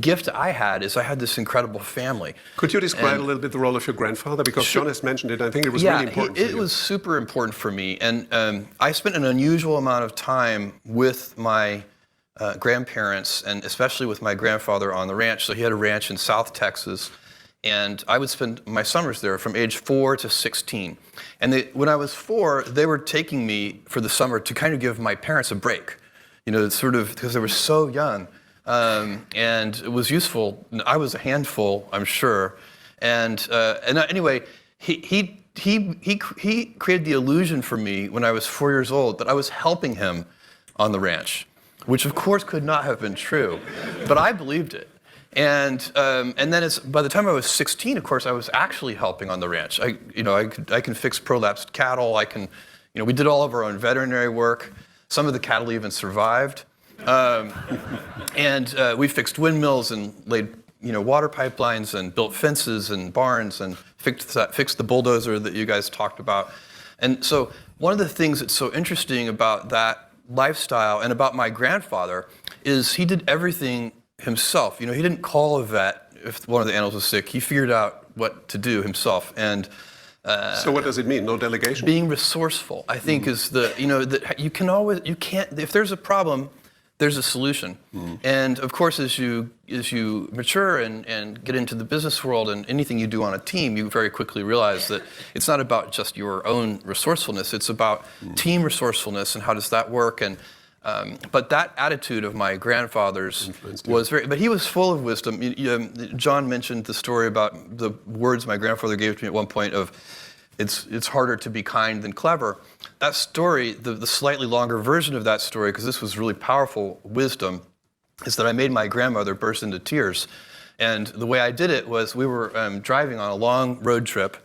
gift I had is I had this incredible family. Could you describe a little bit the role of your grandfather? Because John has mentioned it. I think it was really important for you. It was super important for me. And I spent an unusual amount of time with my grandparents, and especially with my grandfather on the ranch. So he had a ranch in South Texas, and I would spend my summers there from age 4 to 16. And when I was 4, they were taking me for the summer to kind of give my parents a break, sort of because they were so young. And it was useful. I was a handful, I'm sure. And anyway, he created the illusion for me when I was 4 years old that I was helping him on the ranch, which of course could not have been true, but I believed it. And then by the time I was 16, of course, I was actually helping on the ranch. I can fix prolapsed cattle. We did all of our own veterinary work. Some of the cattle even survived. And we fixed windmills and laid, water pipelines and built fences and barns and fixed the bulldozer that you guys talked about. And so one of the things that's so interesting about that lifestyle and about my grandfather is he did everything himself. He didn't call a vet if one of the animals was sick. He figured out what to do himself. And so what does it mean? No delegation? Being resourceful, I think, is that you can't, if there's a problem, there's a solution. And of course, as you mature and get into the business world and anything you do on a team, you very quickly realize that it's not about just your own resourcefulness, it's about team resourcefulness and how does that work. And but that attitude of my grandfather's was but he was full of wisdom. John mentioned the story about the words my grandfather gave to me at one point of, it's harder to be kind than clever. That story, the slightly longer version of that story, because this was really powerful wisdom, is that I made my grandmother burst into tears. And the way I did it was we were driving on a long road trip,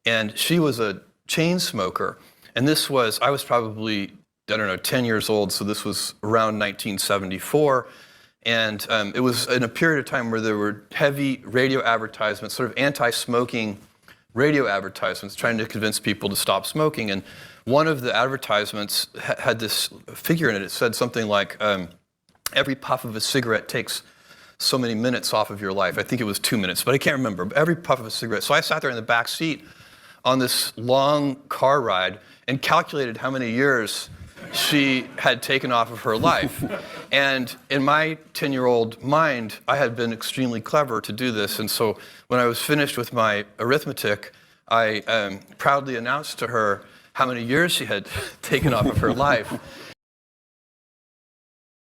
and she was a chain smoker. And I was probably, 10 years old, so this was around 1974. And it was in a period of time where there were heavy radio advertisements, sort of anti-smoking radio advertisements trying to convince people to stop smoking. And one of the advertisements had this figure in it. It said something like, every puff of a cigarette takes so many minutes off of your life. I think it was 2 minutes, but I can't remember. Every puff of a cigarette. So I sat there in the back seat on this long car ride and calculated how many years she had taken off of her life. And in my 10-year-old mind, I had been extremely clever to do this. And so when I was finished with my arithmetic, I proudly announced to her how many years she had taken off of her life.